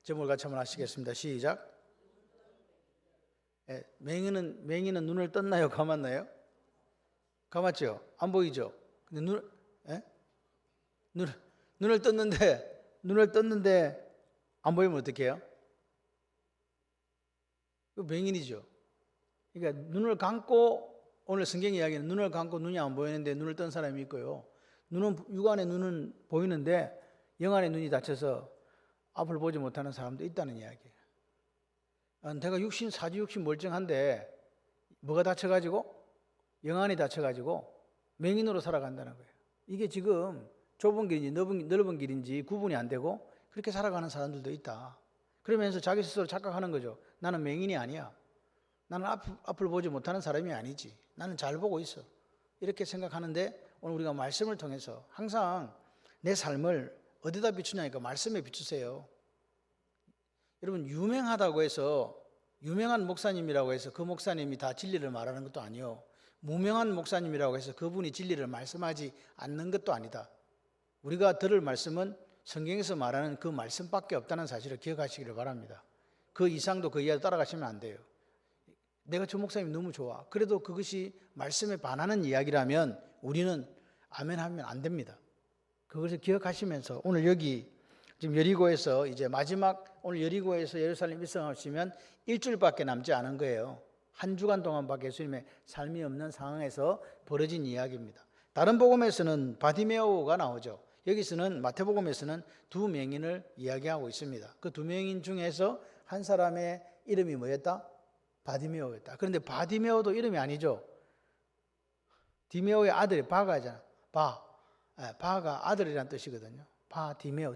제목을 같이 한번 하시겠습니다. 시작. 맹인은 눈을 떴나요? 감았나요? 감았죠? 안 보이죠? 근데 눈을 떴는데 안 보이면 어떡해요? 그 맹인이죠. 그러니까 눈을 감고, 오늘 성경 이야기는 눈을 감고 눈이 안 보이는데 눈을 뜬 사람이 있고요. 육안의 눈은 보이는데 영안의 눈이 닫혀서 앞을 보지 못하는 사람도 있다는 이야기예요. 내가 사지 육신 멀쩡한데 뭐가 다쳐가지고? 영안이 다쳐가지고 맹인으로 살아간다는 거예요. 이게 지금 좁은 길인지 넓은 길인지 구분이 안 되고 그렇게 살아가는 사람들도 있다. 그러면서 자기 스스로 착각하는 거죠. 나는 맹인이 아니야. 나는 앞을 보지 못하는 사람이 아니지. 나는 잘 보고 있어. 이렇게 생각하는데 오늘 우리가 말씀을 통해서 항상 내 삶을 어디다 비추냐니까 말씀에 비추세요. 여러분, 유명하다고 해서 유명한 목사님이라고 해서 그 목사님이 다 진리를 말하는 것도 아니요. 무명한 목사님이라고 해서 그분이 진리를 말씀하지 않는 것도 아니다. 우리가 들을 말씀은 성경에서 말하는 그 말씀밖에 없다는 사실을 기억하시기를 바랍니다. 그 이상도 그 이하도 따라가시면 안 돼요. 내가 저 목사님이 너무 좋아. 그래도 그것이 말씀에 반하는 이야기라면 우리는 아멘 하면 안 됩니다. 그것을 기억하시면서 오늘 여기 지금 여리고에서 이제 마지막, 오늘 여리고에서 예루살렘 입성하시면 일주일밖에 남지 않은 거예요. 한 주간 동안밖에 예수님의 삶이 없는 상황에서 벌어진 이야기입니다. 다른 복음에서는 바디메오가 나오죠. 여기서는 마태복음에서는 두 맹인을 이야기하고 있습니다. 그 두 맹인 중에서 한 사람의 이름이 뭐였다? 바디메오였다. 그런데 바디메오도 이름이 아니죠. 디메오의 아들이 바가잖아. 바가 아들이라는 뜻이거든요.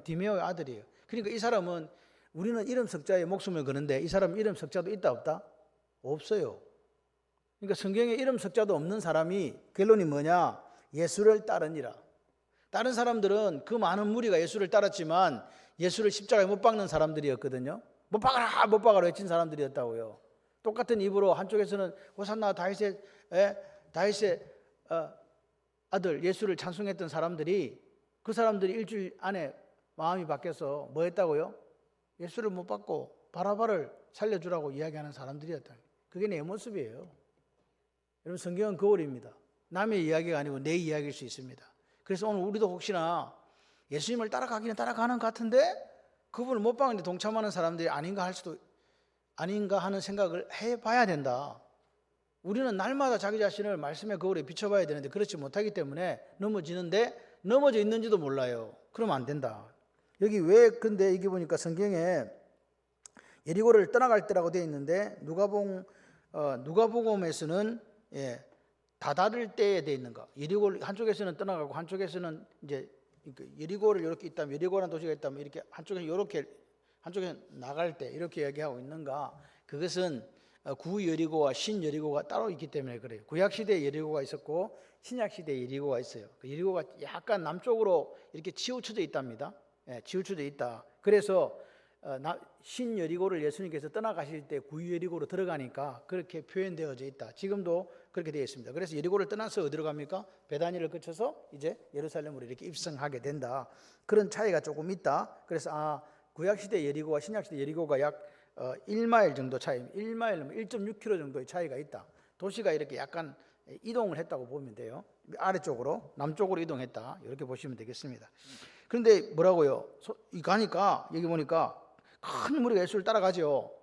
디메오의 아들이에요. 그러니까 이 사람은, 우리는 이름 석자에 목숨을 거는데 이 사람 이름 석자도 있다 없다? 없어요. 그러니까 성경에 이름 석자도 없는 사람이, 결론이 뭐냐? 예수를 따르니라. 다른 사람들은 그 많은 무리가 예수를 따랐지만 예수를 십자가에 못 박는 사람들이었거든요. 못 박아라 외친 사람들이었다고요. 똑같은 입으로 한쪽에서는 호산나 다윗의 아들 예수를 찬송했던 사람들이, 그 사람들이 일주일 안에 마음이 바뀌어서 뭐 했다고요? 예수를 못 받고 바라바를 살려주라고 이야기하는 사람들이었다. 그게 내 모습이에요. 여러분, 성경은 거울입니다. 남의 이야기가 아니고 내 이야기일 수 있습니다. 그래서 오늘 우리도 혹시나 예수님을 따라가기는 따라가는 것 같은데 그분을 못 박는데 동참하는 사람들이 아닌가 하는 생각을 해봐야 된다. 우리는 날마다 자기 자신을 말씀의 거울에 비춰봐야 되는데 그렇지 못하기 때문에 넘어지는데 넘어져 있는지도 몰라요. 그러면 안 된다. 여기 근데 여기 보니까 성경에 여리고를 떠나갈 때라고 되어 있는데 누가복음에서는 다다를 때에 되어 있는 거. 여리고를 한쪽에서는 떠나가고 한쪽에서는 이제 여리고를 이렇게 있다면, 여리고라는 도시가 있다면 이렇게 한쪽에 나갈 때 이렇게 얘기하고 있는가? 그것은 구여리고와 신여리고가 따로 있기 때문에 그래요. 구약시대에 여리고가 있었고 신약시대에 여리고가 있어요. 그 여리고가 약간 남쪽으로 이렇게 치우쳐져 있답니다. 치우쳐져 있다. 그래서 신여리고를 예수님께서 떠나가실 때 구여리고로 들어가니까 그렇게 표현되어져 있다. 지금도 그렇게 되어 있습니다. 그래서 여리고를 떠나서 어디로 갑니까? 베다니를 거쳐서 이제 예루살렘으로 이렇게 입성하게 된다. 그런 차이가 조금 있다. 그래서 구약시대 여리고와 신약시대 여리고가 약 1마일 정도 차이, 1마일이면 1.6km 정도의 차이가 있다. 도시가 이렇게 약간 이동을 했다고 보면 돼요. 아래쪽으로, 남쪽으로 이동했다. 이렇게 보시면 되겠습니다. 그런데 뭐라고요? 가니까 여기 보니까 큰 무리가 예수를 따라가죠.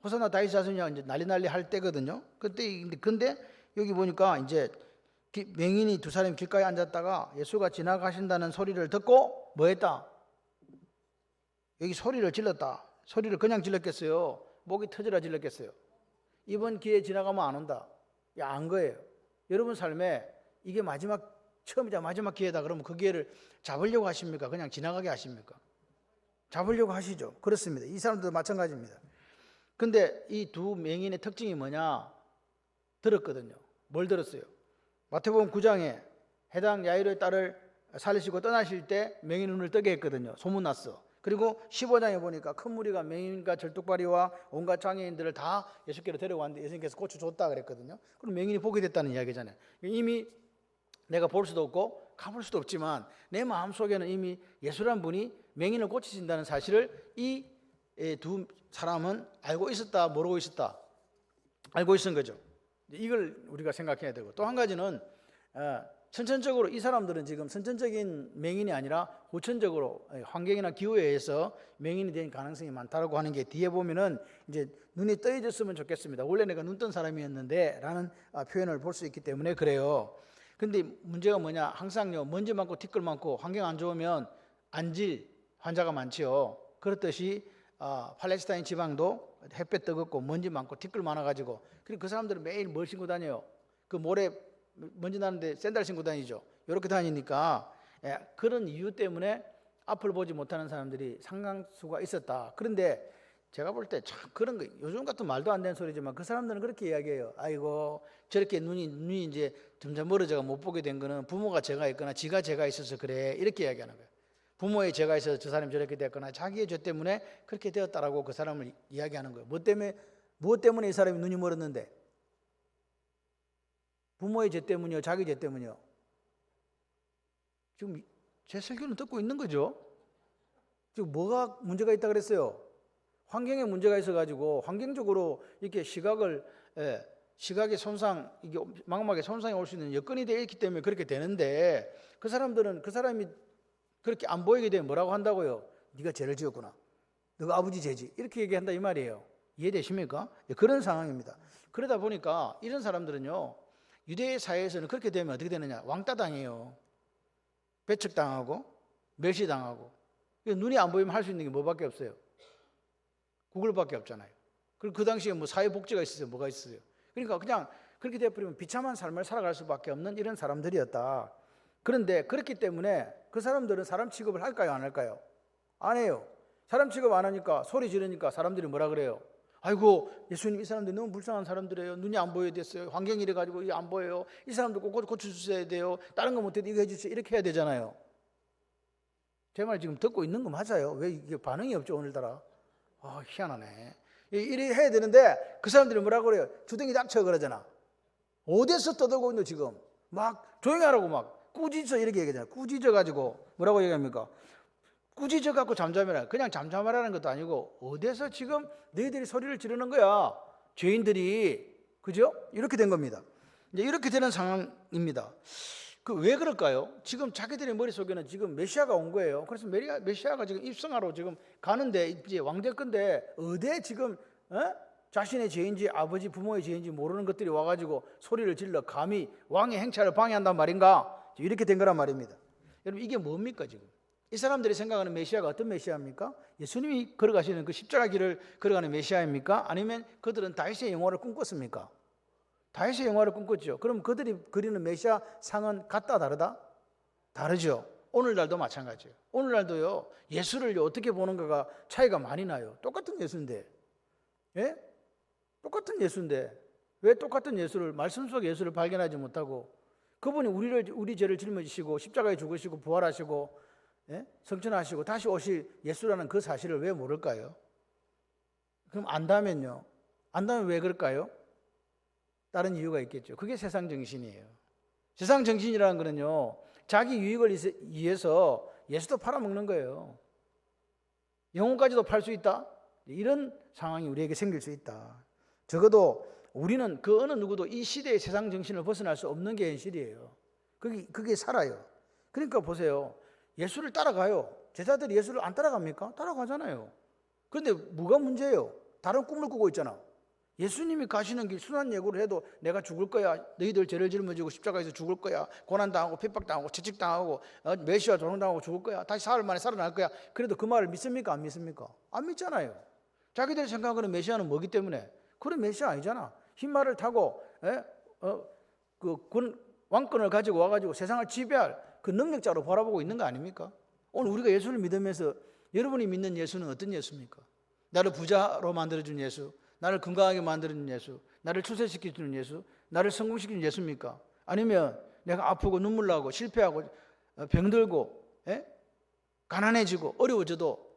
호산나 다윗 자손이야 이제 난리 할 때거든요. 근데 여기 보니까 이제 맹인이 두 사람이 길가에 앉았다가 예수가 지나가신다는 소리를 듣고 뭐 했다? 여기 소리를 질렀다. 소리를 그냥 질렀겠어요? 목이 터져라 질렀겠어요? 이번 기회에 지나가면 안 온다. 안 거예요. 여러분 삶에 이게 처음이자 마지막 기회다 그러면 그 기회를 잡으려고 하십니까? 그냥 지나가게 하십니까? 잡으려고 하시죠. 그렇습니다. 이 사람들도 마찬가지입니다. 근데 이 두 맹인의 특징이 뭐냐? 들었거든요. 뭘 들었어요? 마태복음 9장에 해당 야이로의 딸을 살리시고 떠나실 때 맹인 눈을 뜨게 했거든요. 소문났어. 그리고 15장에 보니까 큰 무리가 맹인과 절뚝발이와 온갖 장애인들을 다 예수께로 데려왔는데 예수님께서 고쳐줬다 그랬거든요. 그럼 맹인이 보게 됐다는 이야기잖아요. 이미 내가 볼 수도 없고 가볼 수도 없지만 내 마음속에는 이미 예수란 분이 맹인을 고치신다는 사실을 이 두 사람은 알고 있었다, 모르고 있었다? 알고 있은 거죠. 이걸 우리가 생각해야 되고, 또 한 가지는 선천적으로 이 사람들은 지금 선천적인 맹인이 아니라 후천적으로 환경이나 기후에 의해서 맹인이 된 가능성이 많다라고 하는 게 뒤에 보면은 이제 눈이 떠져졌으면 좋겠습니다. 원래 내가 눈 뜬 사람이었는데 라는 표현을 볼 수 있기 때문에 그래요. 근데 문제가 뭐냐? 항상요, 먼지 많고 티끌 많고 환경 안 좋으면 안질 환자가 많지요. 그렇듯이 팔레스타인 지방도 햇볕 뜨겁고 먼지 많고 티끌 많아가지고, 그리고 그 사람들은 매일 뭘 신고 다녀요? 그 모래 먼지 나는데 샌들 신고 다니죠. 이렇게 다니니까 그런 이유 때문에 앞을 보지 못하는 사람들이 상당수가 있었다. 그런데 제가 볼 때 참 그런 거, 요즘 같은 말도 안 되는 소리지만 그 사람들은 그렇게 이야기해요. 아이고, 저렇게 눈이 이제 점점 멀어져가 못 보게 된 거는 부모가 죄가 있거나 지가 죄가 있어서 그래, 이렇게 이야기하는 거예요. 부모의 죄가 있어서 저 사람이 저렇게 됐거나 자기의 죄 때문에 그렇게 되었다라고 그 사람을 이야기하는 거예요. 무엇 때문에 이 사람이 눈이 멀었는데? 부모의 죄 때문이요, 자기 죄 때문이요? 지금 제 설교는 듣고 있는 거죠. 지금 뭐가 문제가 있다 그랬어요? 환경에 문제가 있어가지고 환경적으로 이렇게 시각의 손상, 이게 막막하게 손상이 올 수 있는 여건이 되어 있기 때문에 그렇게 되는데, 그 사람이 그렇게 안 보이게 되면 뭐라고 한다고요? 네가 죄를 지었구나, 너가 아버지 죄지, 이렇게 얘기한다 이 말이에요. 이해되십니까? 그런 상황입니다. 그러다 보니까 이런 사람들은요, 유대 사회에서는 그렇게 되면 어떻게 되느냐? 왕따 당해요. 배척당하고 멸시당하고. 눈이 안 보이면 할 수 있는 게 뭐밖에 없어요? 구글밖에 없잖아요. 그리고 그 당시에 뭐 사회복지가 있었어요? 뭐가 있었어요? 그러니까 그냥 그렇게 되어버리면 비참한 삶을 살아갈 수밖에 없는 이런 사람들이었다. 그런데 그렇기 때문에 그 사람들은 사람 취급을 할까요, 안 할까요? 안 해요. 사람 취급 안 하니까, 소리 지르니까 사람들이 뭐라 그래요? 아이고, 예수님, 이 사람들 너무 불쌍한 사람들이에요. 눈이 안 보여야 됐어요. 환경이 이래가지고 이게 안 보여요. 이 사람들 꼭 고쳐주셔야 돼요. 다른 거 못해도 이거 해주세요. 이렇게 해야 되잖아요. 제 말 지금 듣고 있는 거 맞아요? 왜 이게 반응이 없죠, 오늘따라? 희한하네. 이래 해야 되는데 그 사람들이 뭐라 그래요? 주둥이 닥쳐 그러잖아. 어디서 떠들고 있노 지금? 막 조용히 하라고 막 꾸짖어 이렇게 얘기하잖아. 꾸짖어 가지고 뭐라고 얘기합니까? 꾸짖어 갖고 잠잠해라. 그냥 잠잠하라는 것도 아니고 어디서 지금 너희들이 소리를 지르는 거야? 죄인들이. 그죠? 이렇게 된 겁니다. 이제 이렇게 되는 상황입니다. 왜 그럴까요? 지금 자기들의 머릿속에는 지금 메시아가 온 거예요. 그래서 메시아가 지금 입성하러 지금 가는데, 이제 왕대건데 어디에 지금 자신의 죄인지 아버지 부모의 죄인지 모르는 것들이 와가지고 소리를 질러 감히 왕의 행차를 방해한단 말인가? 이렇게 된 거란 말입니다. 여러분, 이게 뭡니까 지금? 이 사람들이 생각하는 메시아가 어떤 메시아입니까? 예수님이 걸어가시는 그 십자가 길을 걸어가는 메시아입니까? 아니면 그들은 다윗의 영화를 꿈꿨습니까? 다윗의 영화를 꿈꿨죠. 그럼 그들이 그리는 메시아 상은 같다 다르다? 다르죠. 오늘날도 마찬가지예요. 오늘날도요, 예수를 어떻게 보는가가 차이가 많이 나요. 똑같은 예수인데, 똑같은 예수인데 왜 똑같은 예수를, 말씀 속 예수를 발견하지 못하고, 그분이 우리 죄를 짊어지시고 십자가에 죽으시고 부활하시고 성천하시고 다시 오실 예수라는 그 사실을 왜 모를까요? 그럼 안다면 왜 그럴까요? 다른 이유가 있겠죠. 그게 세상 정신이에요. 세상 정신이라는 거는요, 자기 유익을 위해서 예수도 팔아먹는 거예요. 영혼까지도 팔 수 있다? 이런 상황이 우리에게 생길 수 있다. 적어도 우리는 그 어느 누구도 이 시대의 세상 정신을 벗어날 수 없는 게 현실이에요. 그게 살아요. 그러니까 보세요. 예수를 따라가요. 제자들이 예수를 안 따라갑니까? 따라가잖아요. 그런데 뭐가 문제예요? 다른 꿈을 꾸고 있잖아. 예수님이 가시는 길 순한 예고를 해도 내가 죽을 거야, 너희들 죄를 짊어지고 십자가에서 죽을 거야, 고난당하고 핍박당하고 채찍당하고 메시아 조롱당하고 죽을 거야, 다시 사흘 만에 살아날 거야. 그래도 그 말을 믿습니까? 안 믿습니까? 안 믿잖아요. 자기들이 생각하는 메시아는 뭐기 때문에? 그런 메시아 아니잖아. 흰말을 타고 왕권을 가지고 와가지고 세상을 지배할 그 능력자로 바라보고 있는 거 아닙니까? 오늘 우리가 예수를 믿으면서 여러분이 믿는 예수는 어떤 예수입니까? 나를 부자로 만들어준 예수, 나를 건강하게 만드는 예수, 나를 출세시켜주는 예수, 나를 성공시키는 예수입니까? 아니면 내가 아프고 눈물 나고 실패하고 병들고 가난해지고 어려워져도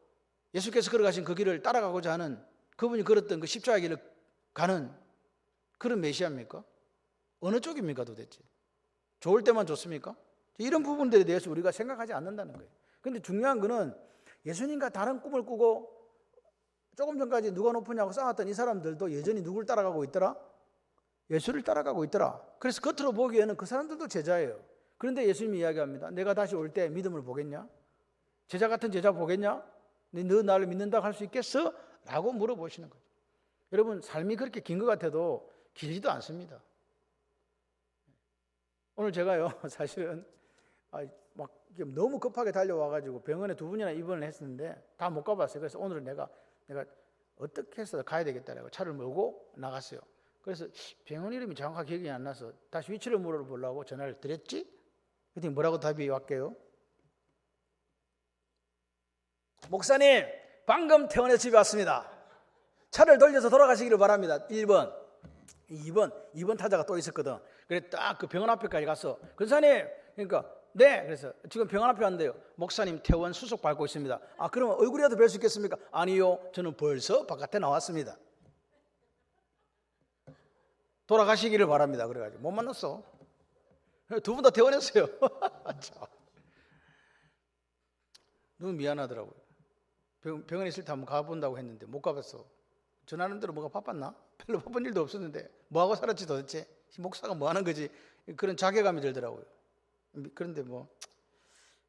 예수께서 걸어가신 그 길을 따라가고자 하는, 그분이 걸었던 그 십자가 길을 가는 그런 메시아입니까? 어느 쪽입니까 도대체? 좋을 때만 좋습니까? 이런 부분들에 대해서 우리가 생각하지 않는다는 거예요. 그런데 중요한 거는 예수님과 다른 꿈을 꾸고 조금 전까지 누가 높으냐고 싸웠던 이 사람들도 여전히 누굴 따라가고 있더라? 예수를 따라가고 있더라. 그래서 겉으로 보기에는 그 사람들도 제자예요. 그런데 예수님이 이야기합니다. 내가 다시 올 때 믿음을 보겠냐? 제자 같은 제자 보겠냐? 너 나를 믿는다고 할 수 있겠어? 라고 물어보시는 거죠. 여러분, 삶이 그렇게 긴 것 같아도 길지도 않습니다. 오늘 제가요, 사실은 막 너무 급하게 달려와가지고 병원에 2번이나 입원을 했었는데 다 못 가봤어요. 그래서 오늘은 내가 어떻게 해서 가야 되겠다라고 차를 몰고 나갔어요. 그래서 병원 이름이 정확하게 기억이 안 나서 다시 위치를 물어보려고 전화를 드렸지? 그랬더니 뭐라고 답이 왔게요? 목사님, 방금 퇴원해서 집에 왔습니다. 차를 돌려서 돌아가시기를 바랍니다. 1번. 2번 타자가 또 있었거든. 그래 딱 그 병원 앞에까지 가서 권사님, 그러니까 네, 그래서 지금 병원 앞에 왔는데요. 목사님 퇴원 수속 밟고 있습니다. 아, 그러면 얼굴이라도 뵐 수 있겠습니까? 아니요, 저는 벌써 바깥에 나왔습니다. 돌아가시기를 바랍니다. 그래가지고 못 만났어. 2분 다 퇴원했어요. 너무 미안하더라고요. 병원에 있을 때 한번 가본다고 했는데 못 가봤어. 전하는 대로 뭐가 바빴나? 별로 바쁜 일도 없었는데 뭐하고 살았지 도대체? 목사가 뭐 하는 거지? 그런 자괴감이 들더라고요. 그런데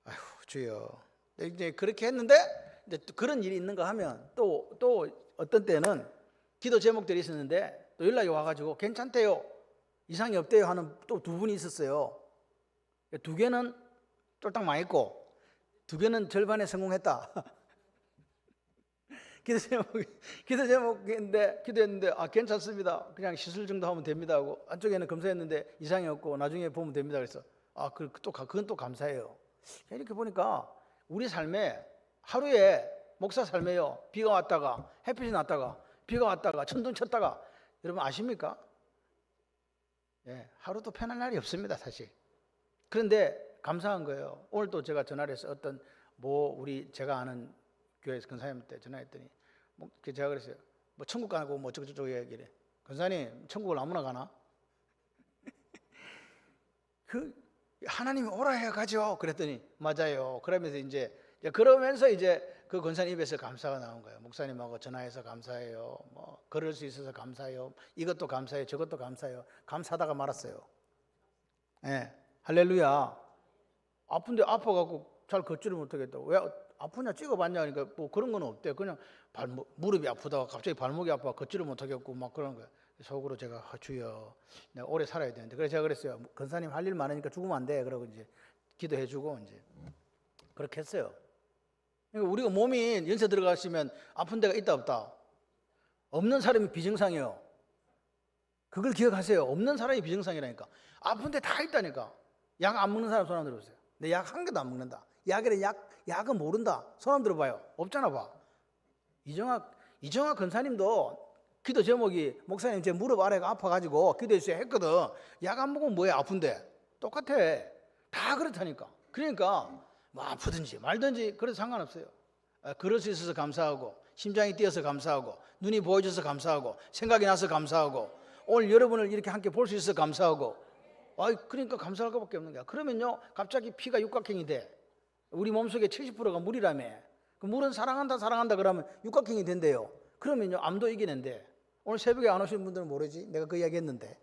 아휴 주여, 이제 그렇게 했는데 이제 또 그런 일이 있는가 하면 또 어떤 때는 기도 제목들이 있었는데 또 연락이 와가지고 괜찮대요, 이상이 없대요 하는 또 2분이 있었어요. 2개는 쫄딱 망했고 2개는 절반에 성공했다. 기도했는데 아 괜찮습니다, 그냥 시술 정도 하면 됩니다 하고, 한쪽에는 검사했는데 이상이 없고 나중에 보면 됩니다. 그래서 그건 또 감사해요. 이렇게 보니까 우리 삶에 하루에 목사 삶에요, 비가 왔다가 햇빛이 났다가 비가 왔다가 천둥 쳤다가, 여러분 아십니까? 예, 하루도 편한 날이 없습니다 사실. 그런데 감사한 거예요. 오늘 또 제가 전화를 해서 어떤 우리 제가 아는 교회에서 권사님한테 전화했더니 제가 그랬어요. 천국 가고 어쩌고저쩌고 얘기를 해. 권사님, 천국을 아무나 가나? 하나님이 오라 해 가죠. 그랬더니 맞아요. 그러면서 이제 그 권사님 입에서 감사가 나온 거예요. 목사님하고 전화해서 감사해요. 걸을 수 있어서 감사해요. 이것도 감사해요. 저것도 감사해요. 감사하다가 말았어요. 네, 할렐루야. 아픈데 아파갖고 잘 걷지를 못하겠다고. 왜 아프냐 찍어봤냐 하니까 그런 건 없대. 그냥 무릎이 아프다가 갑자기 발목이 아파 걷지를 못하겠고 막 그런 거예요. 속으로 제가 주여, 내가 오래 살아야 되는데. 그래서 제가 그랬어요. 권사님 할 일 많으니까 죽으면 안 돼. 그러고 이제 기도해주고 이제 그렇게 했어요. 그러니까 우리가 몸이 연세 들어가시면 아픈 데가 있다 없다? 없는 사람이 비정상이에요. 그걸 기억하세요. 없는 사람이 비정상이라니까. 아픈 데 다 있다니까. 약 안 먹는 사람 손 한번 들어보세요. 내 약 한 개도 안 먹는다. 약은 모른다. 손 한번 들어봐요. 없잖아 봐. 이정학 권사님도 기도 제목이 목사님 제 무릎 아래가 아파가지고 기도해 주세요 했거든. 약 안 먹으면 뭐해? 아픈데. 똑같아. 다 그렇다니까. 그러니까 아프든지 말든지 그래도 상관없어요. 걸을 수 있어서 감사하고, 심장이 뛰어서 감사하고, 눈이 보여줘서 감사하고, 생각이 나서 감사하고, 오늘 여러분을 이렇게 함께 볼 수 있어서 감사하고. 그러니까 감사할 것밖에 없는 거야. 그러면요 갑자기 피가 육각형이 돼. 우리 몸속에 70%가 물이라며. 그 물은 사랑한다 그러면 육각형이 된대요. 그러면요 암도 이기는데, 오늘 새벽에 안 오시는 분들은 모르지, 내가 그 이야기 했는데,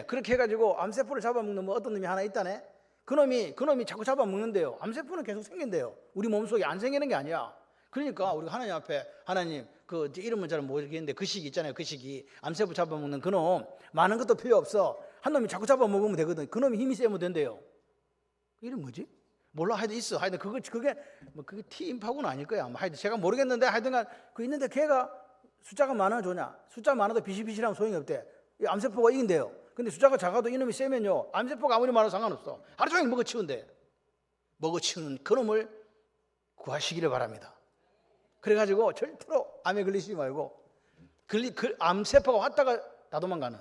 그렇게 해가지고 암세포를 잡아먹는 어떤 놈이 하나 있다네. 그놈이 자꾸 잡아먹는데요, 암세포는 계속 생긴대요. 우리 몸속에 안 생기는 게 아니야. 그러니까 우리가 하나님 앞에, 하나님 이름은 잘 모르겠는데 그 시기 있잖아요. 그 시기 암세포 잡아먹는 그놈, 많은 것도 필요 없어. 한 놈이 자꾸 잡아먹으면 되거든. 그놈이 힘이 세면 된대요. 이름 뭐지? 몰라. 하여튼 있어. 하여튼 그게 T임파고는 아닐 거야. 하여튼 제가 모르겠는데, 하여튼간 있는데 걔가 숫자가 많아 좋냐? 숫자 많아도 비실비실하면 소용이 없대. 이 암세포가 이긴대요. 근데 숫자가 작아도 이놈이 세면요 암세포가 아무리 많아도 상관없어. 하루 종일 먹어치운대. 먹어치우는 그놈을 구하시기를 바랍니다. 그래가지고 절대로 암에 걸리시지 말고 암세포가 왔다가 다 도망가는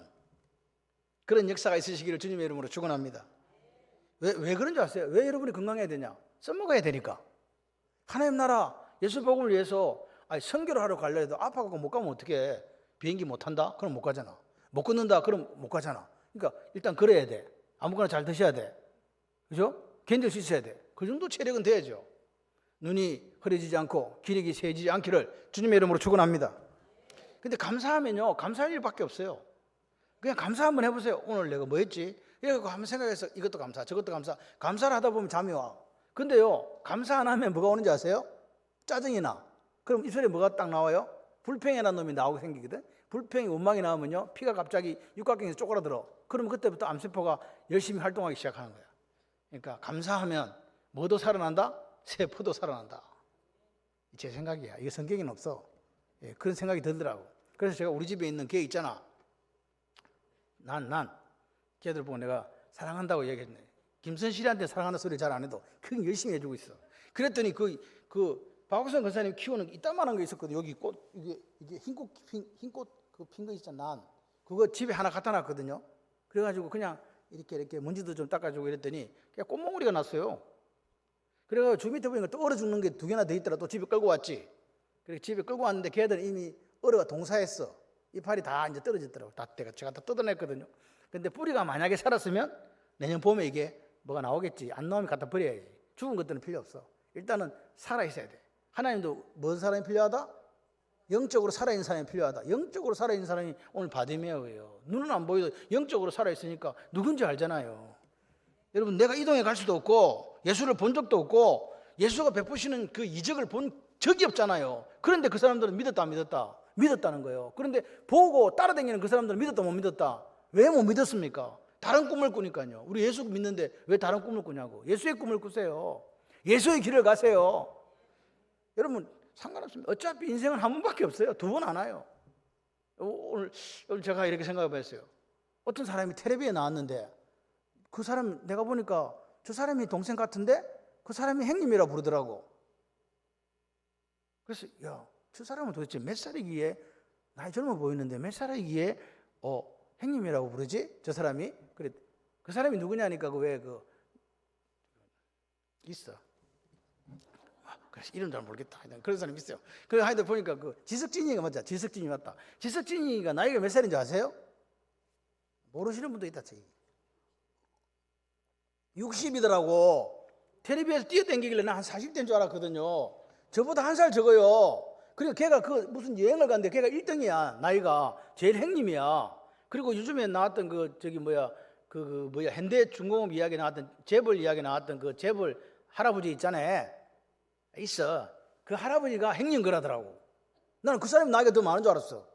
그런 역사가 있으시기를 주님의 이름으로 축원합니다. 왜 그런 줄 아세요? 왜 여러분이 건강해야 되냐? 써먹어야 되니까. 하나님 나라 예수 복음을 위해서 선교를 하러 가려 해도 아파갖고 못 가면 어떡해? 비행기 못 탄다? 그럼 못 가잖아. 못 걷는다? 그럼 못 가잖아. 그러니까 일단 걸어야 돼. 아무거나 잘 드셔야 돼. 그죠? 견딜 수 있어야 돼. 그 정도 체력은 돼야죠. 눈이 흐려지지 않고 기력이 세지지 않기를 주님의 이름으로 축원합니다. 근데 감사하면요, 감사할 일밖에 없어요. 그냥 감사 한번 해보세요. 오늘 내가 뭐 했지? 이러고 한번 생각해서 이것도 감사, 저것도 감사. 감사를 하다 보면 잠이 와. 근데요, 감사 안 하면 뭐가 오는지 아세요? 짜증이 나. 그럼 입술에 뭐가 딱 나와요? 불평이라는 놈이 나오게 생기거든. 불평이 원망이 나오면요, 피가 갑자기 육각경에서 쪼그라들어. 그러면 그때부터 암세포가 열심히 활동하기 시작하는 거야. 그러니까 감사하면 뭐도 살아난다? 세포도 살아난다. 제 생각이야. 이게 성경에는 없어. 예, 그런 생각이 들더라고. 그래서 제가 우리 집에 있는 개 있잖아. 걔들 보고 내가 사랑한다고 얘기했네. 김선실이한테 사랑한다 소리 잘 안 해도 그건 열심히 해주고 있어. 그랬더니 박우선 권사님 키우는 이따만한 거 있었거든. 여기 꽃, 이게 흰꽃 그 핀 거 있잖아. 그거 집에 하나 갖다 놨거든요. 그래가지고 그냥 이렇게 먼지도 좀 닦아주고 이랬더니 그냥 꽃몽우리가 났어요. 그래가지고 주 밑에 보니까 또 얼어 죽는 게 2개나 돼 있더라. 또 집에 끌고 왔지. 그래 집에 끌고 왔는데 걔들은 이미 얼어가 동사했어. 이파리 다 이제 떨어졌더라고. 제가 다 뜯어냈거든요. 근데 뿌리가 만약에 살았으면 내년 봄에 이게 뭐가 나오겠지. 안 나오면 갖다 버려야지. 죽은 것들은 필요 없어. 일단은 살아 있어야 돼. 하나님도 뭔 사람이 필요하다? 영적으로 살아있는 사람이 필요하다. 영적으로 살아있는 사람이 오늘 바디메어예요. 눈은 안 보여도 영적으로 살아있으니까 누군지 알잖아요. 여러분, 내가 이동에 갈 수도 없고 예수를 본 적도 없고 예수가 베푸시는 그 이적을 본 적이 없잖아요. 그런데 그 사람들은 믿었다 안 믿었다? 믿었다는 거예요. 그런데 보고 따라다니는 그 사람들은 믿었다 못 믿었다? 왜 못 믿었습니까? 다른 꿈을 꾸니까요. 우리 예수 믿는데 왜 다른 꿈을 꾸냐고. 예수의 꿈을 꾸세요. 예수의 길을 가세요. 여러분, 상관없습니다. 어차피 인생은 한 번밖에 없어요. 2번 안 와요. 오늘 제가 이렇게 생각해 봤어요. 어떤 사람이 텔레비에 나왔는데 그 사람 내가 보니까 저 사람이 동생 같은데 그 사람이 형님이라고 부르더라고. 그래서 저 사람은 도대체 몇 살이기에 나이 젊어 보이는데 몇 살이기에 형님이라고 부르지? 저 사람이. 그래, 그 사람이 누구냐니까 있어. 그래서 이름 잘 모르겠다. 그런 사람이 있어요. 그래서 하여튼 보니까 지석진이가 맞자. 지석진이 맞다. 지석진이가 나이가 몇 살인지 아세요? 모르시는 분도 있다. 60이더라고. 텔레비에서 뛰어다니길래 나 한 40대인 줄 알았거든요. 저보다 한 살 적어요. 그리고 걔가 무슨 여행을 갔는데 걔가 1등이야. 나이가. 제일 형님이야. 그리고 요즘에 나왔던 현대중공업 이야기 나왔던 재벌 이야기 나왔던 그 재벌 할아버지 있잖아요. 있어. 그 할아버지가 형님 그러더라고. 나는 그 사람이 나이가 더 많은 줄 알았어.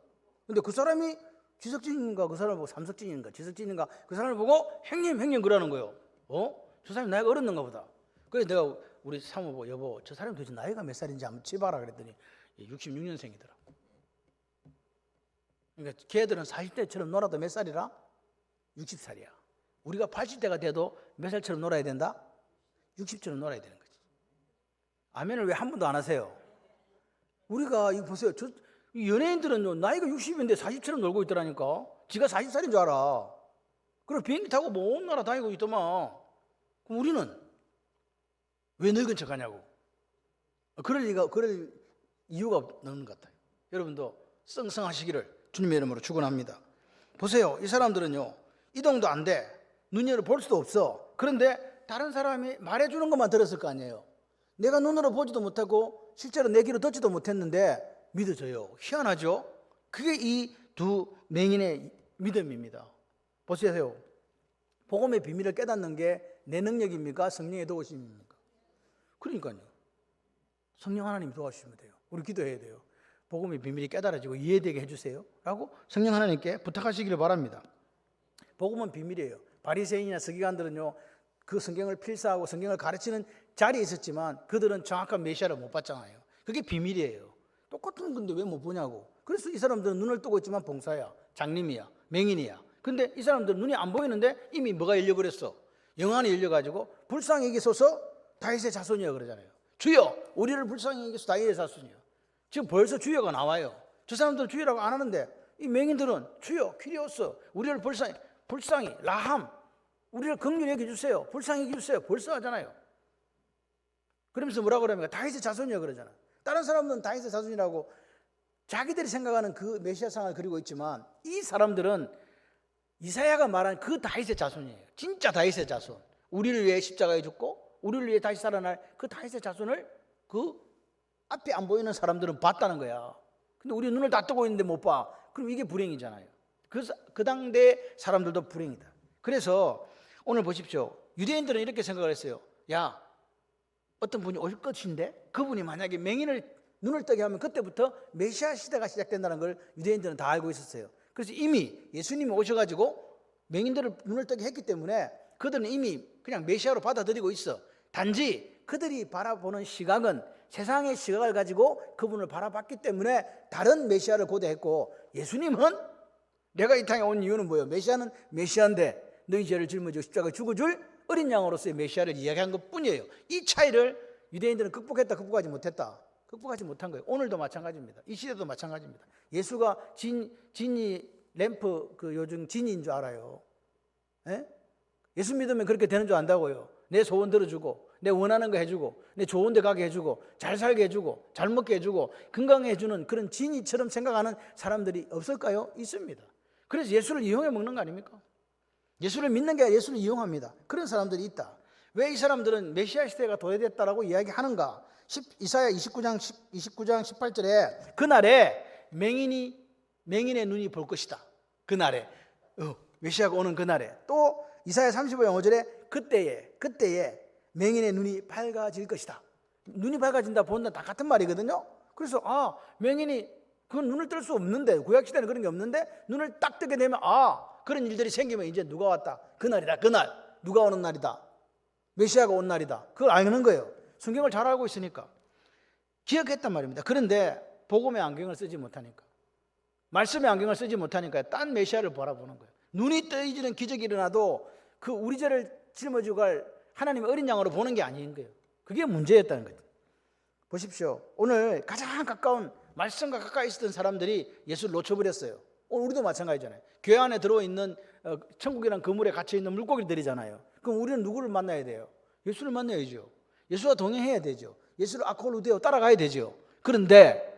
근데 그 사람이 지석진인가 그 사람을 보고 삼석진인가 지석진인가 그 사람을 보고 형님 그러는 거예요. 저 사람이 나이가 어렸는가 보다. 그래서 내가 우리 사모 보고 여보 저 사람이 도대체 나이가 몇 살인지 한번 쳐봐라 그랬더니 66년생이더라. 그러니까 걔들은 40대처럼 놀아도 몇 살이라? 60살이야. 우리가 80대가 돼도 몇 살처럼 놀아야 된다? 60처럼 놀아야 되는 거지. 아멘을 왜 한 번도 안 하세요? 우리가 이거 보세요. 연예인들은 나이가 60인데 40처럼 놀고 있더라니까. 지가 40살인 줄 알아. 그럼 비행기 타고 먼 나라 다니고 있더만. 그럼 우리는 왜 늙은 척 하냐고. 그럴 이유가 없는 것 같아요. 여러분도 썽썽하시기를 주님의 이름으로 축원합니다. 보세요. 이 사람들은요. 이동도 안 돼. 눈으로 볼 수도 없어. 그런데 다른 사람이 말해주는 것만 들었을 거 아니에요. 내가 눈으로 보지도 못하고 실제로 내 귀로 듣지도 못했는데 믿어져요. 희한하죠? 그게 이 두 맹인의 믿음입니다. 보세요. 복음의 비밀을 깨닫는 게 내 능력입니까? 성령의 도우심입니까? 그러니까요. 성령 하나님 도와주시면 돼요. 우리 기도해야 돼요. 복음의 비밀이 깨달아지고 이해되게 해주세요 라고 성령 하나님께 부탁하시기를 바랍니다. 복음은 비밀이에요. 바리새인이나 서기관들은요 그 성경을 필사하고 성경을 가르치는 자리에 있었지만 그들은 정확한 메시아를 못 봤잖아요. 그게 비밀이에요. 똑같은 건데 왜 못 보냐고. 그래서 이 사람들은 눈을 뜨고 있지만 봉사야, 장님이야, 맹인이야. 근데 이 사람들은 눈이 안 보이는데 이미 뭐가 열려버렸어. 영안이 열려가지고 불쌍히 여기소서 다윗의 자손이야 그러잖아요. 주여 우리를 불쌍히 여기소서 다윗의 자손이야. 지금 벌써 주여가 나와요. 저 사람들은 주여라고 안 하는데 이 맹인들은 주여 퀴리오스 우리를 불쌍히 라함 우리를 긍휼히 여겨주세요. 불쌍히 여겨주세요. 벌써 하잖아요. 그러면서 뭐라고 그럽니까? 다윗의 자손이야 그러잖아. 다른 사람들은 다윗의 자손이라고 자기들이 생각하는 그 메시아상을 그리고 있지만 이 사람들은 이사야가 말한 그 다윗의 자손이에요. 진짜 다윗의 자손. 우리를 위해 십자가에 죽고 우리를 위해 다시 살아날 그 다윗의 자손을 그 앞에 안 보이는 사람들은 봤다는 거야. 근데 우리 눈을 다 뜨고 있는데 못 봐. 그럼 이게 불행이잖아요. 그래서 그 당대 사람들도 불행이다. 그래서 오늘 보십시오. 유대인들은 이렇게 생각을 했어요. 야, 어떤 분이 올 것인데 그분이 만약에 맹인을 눈을 뜨게 하면 그때부터 메시아 시대가 시작된다는 걸 유대인들은 다 알고 있었어요. 그래서 이미 예수님이 오셔가지고 맹인들을 눈을 뜨게 했기 때문에 그들은 이미 그냥 메시아로 받아들이고 있어. 단지 그들이 바라보는 시각은 세상의 시각을 가지고 그분을 바라봤기 때문에 다른 메시아를 고대했고, 예수님은 내가 이 땅에 온 이유는 뭐예요? 메시아는 메시아인데 너희 죄를 짊어지고 십자가에 죽어줄 어린 양으로서의 메시아를 이야기한 것뿐이에요. 이 차이를 유대인들은 극복하지 못했다. 극복하지 못한 거예요. 오늘도 마찬가지입니다. 이 시대도 마찬가지입니다. 예수가 지니 램프 요즘 지니인 줄 알아요. 예? 예수 믿으면 그렇게 되는 줄 안다고요. 내 소원 들어주고 내 원하는 거 해주고 내 좋은 데 가게 해주고 잘 살게 해주고 잘 먹게 해주고 건강해 해주는 그런 지니처럼 생각하는 사람들이 없을까요? 있습니다. 그래서 예수를 이용해 먹는 거 아닙니까? 예수를 믿는 게 아니라 예수를 이용합니다. 그런 사람들이 있다. 왜 이 사람들은 메시아 시대가 도래됐다라고 이야기하는가? 이사야 29장 18절에 그날에 맹인의 눈이 볼 것이다. 그날에 메시아가 오는 그날에. 또 이사야 35장 5절에 그때에 맹인의 눈이 밝아질 것이다. 눈이 밝아진다 본다 다 같은 말이거든요. 그래서 맹인이 그건 눈을 뜰 수 없는데, 구약시대는 그런 게 없는데 눈을 딱 뜨게 되면 그런 일들이 생기면 이제 누가 왔다. 그날이다. 그날 누가 오는 날이다. 메시아가 온 날이다. 그걸 아는 거예요. 성경을 잘 알고 있으니까 기억했단 말입니다. 그런데 복음의 안경을 쓰지 못하니까, 말씀의 안경을 쓰지 못하니까 딴 메시아를 바라보는 거예요. 눈이 떠지는 기적이 일어나도 그 우리 죄를 짊어지고 갈 하나님의 어린 양으로 보는 게 아닌 거예요. 그게 문제였다는 거죠. 보십시오. 오늘 가장 가까운 말씀과 가까이 있었던 사람들이 예수를 놓쳐버렸어요. 오늘 우리도 마찬가지잖아요. 교회 안에 들어있는 천국이란 그물에 갇혀있는 물고기들이잖아요. 그럼 우리는 누구를 만나야 돼요? 예수를 만나야죠. 예수와 동행해야 되죠. 예수를 아콜루데오 따라가야 되죠. 그런데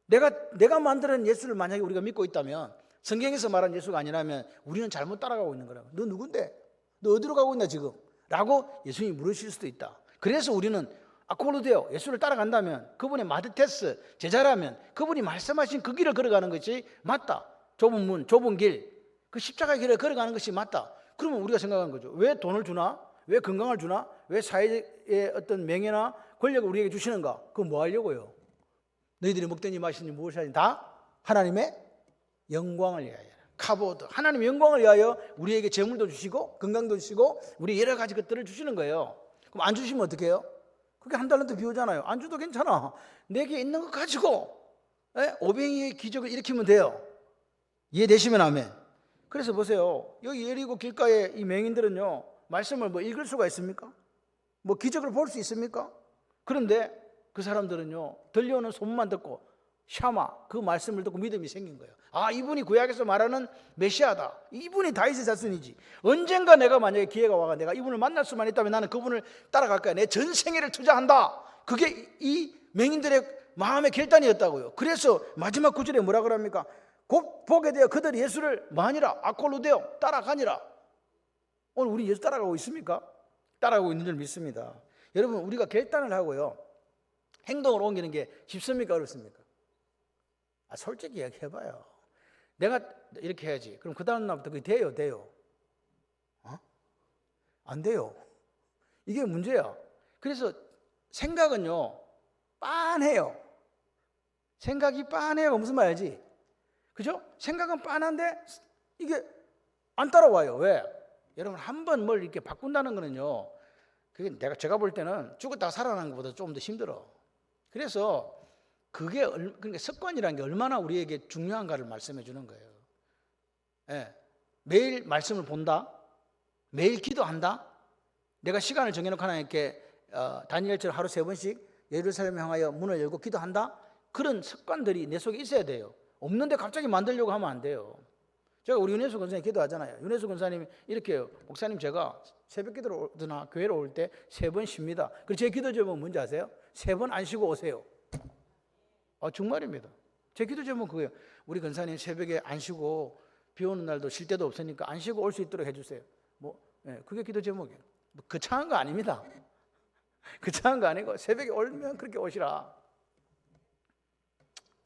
내가 만드는 예수를 만약에 우리가 믿고 있다면, 성경에서 말한 예수가 아니라면 우리는 잘못 따라가고 있는 거라고. 너 누군데? 너 어디로 가고 있나 지금? 라고 예수님이 물으실 수도 있다. 그래서 우리는 아콜루데오 예수를 따라간다면, 그분의 마드테스 제자라면 그분이 말씀하신 그 길을 걸어가는 것이 맞다. 좁은 문, 좁은 길, 그 십자가의 길을 걸어가는 것이 맞다. 그러면 우리가 생각하는 거죠. 왜 돈을 주나? 왜 건강을 주나? 왜 사회의 어떤 명예나 권력을 우리에게 주시는가? 그건 뭐 하려고요? 너희들이 먹든지 마시든지 무엇을 하든지 다 하나님의 영광을 위하여, 카보드, 하나님의 영광을 위하여 우리에게 재물도 주시고 건강도 주시고 우리 여러 가지 것들을 주시는 거예요. 그럼 안 주시면 어떻게 해요? 그게 한 달란트 비우잖아요. 안 줘도 괜찮아. 내게 있는 것 가지고 오병이의 기적을 일으키면 돼요. 이해되시면 아멘. 그래서 보세요. 여기 예리고 길가에 이 맹인들은요, 말씀을 뭐 읽을 수가 있습니까? 뭐 기적을 볼 수 있습니까? 그런데 그 사람들은요, 들려오는 소문만 듣고 샤마, 그 말씀을 듣고 믿음이 생긴 거예요. 이분이 구약에서 말하는 메시아다. 이분이 다윗의 자손이지. 언젠가 내가 만약에 기회가 와가 내가 이분을 만날 수만 있다면 나는 그분을 따라갈 거야. 내 전생애를 투자한다. 그게 이 맹인들의 마음의 결단이었다고요. 그래서 마지막 구절에 뭐라 그럽니까? 곧 보게 되어 그들이 예수를 마니라 아콜루데오 따라가니라. 오늘 우리 예수 따라가고 있습니까? 따라가고 있는 줄 믿습니다. 여러분, 우리가 결단을 하고요, 행동을 옮기는 게 쉽습니까? 어렵습니까? 솔직히 이야기해봐요. 내가 이렇게 해야지. 그럼 그 다음 날부터 그게 돼요? 안 돼요. 이게 문제야. 그래서 생각은요, 빤해요. 생각이 빤해요. 무슨 말이지? 그죠? 생각은 빤한데 이게 안 따라와요. 왜? 여러분, 한 번 뭘 이렇게 바꾼다는 거는요, 그게 제가 볼 때는 죽었다가 살아나는 것보다 조금 더 힘들어. 그래서 그러니까 습관이라는 게 얼마나 우리에게 중요한가를 말씀해 주는 거예요. 매일 말씀을 본다, 매일 기도한다, 내가 시간을 정해놓고 하나님께 다니엘처럼 하루 3번씩 예루살렘을 향하여 문을 열고 기도한다. 그런 습관들이 내 속에 있어야 돼요. 없는데 갑자기 만들려고 하면 안 돼요. 제가 우리 윤혜수 권사님 기도하잖아요. 윤혜수 권사님이 이렇게 해요. 목사님, 제가 새벽 기도를 오거나 교회로 올 때 3번 쉽니다. 그리고 제 기도 제목은 뭔지 아세요? 3번 안 쉬고 오세요. 정말입니다. 제 기도 제목은 그거예요. 우리 권사님 새벽에 안 쉬고 비 오는 날도 쉴 데도 없으니까 안 쉬고 올 수 있도록 해주세요. 그게 기도 제목이에요. 거창한 거 아닙니다. 그치한 거 아니고 새벽에 올면 그렇게 오시라.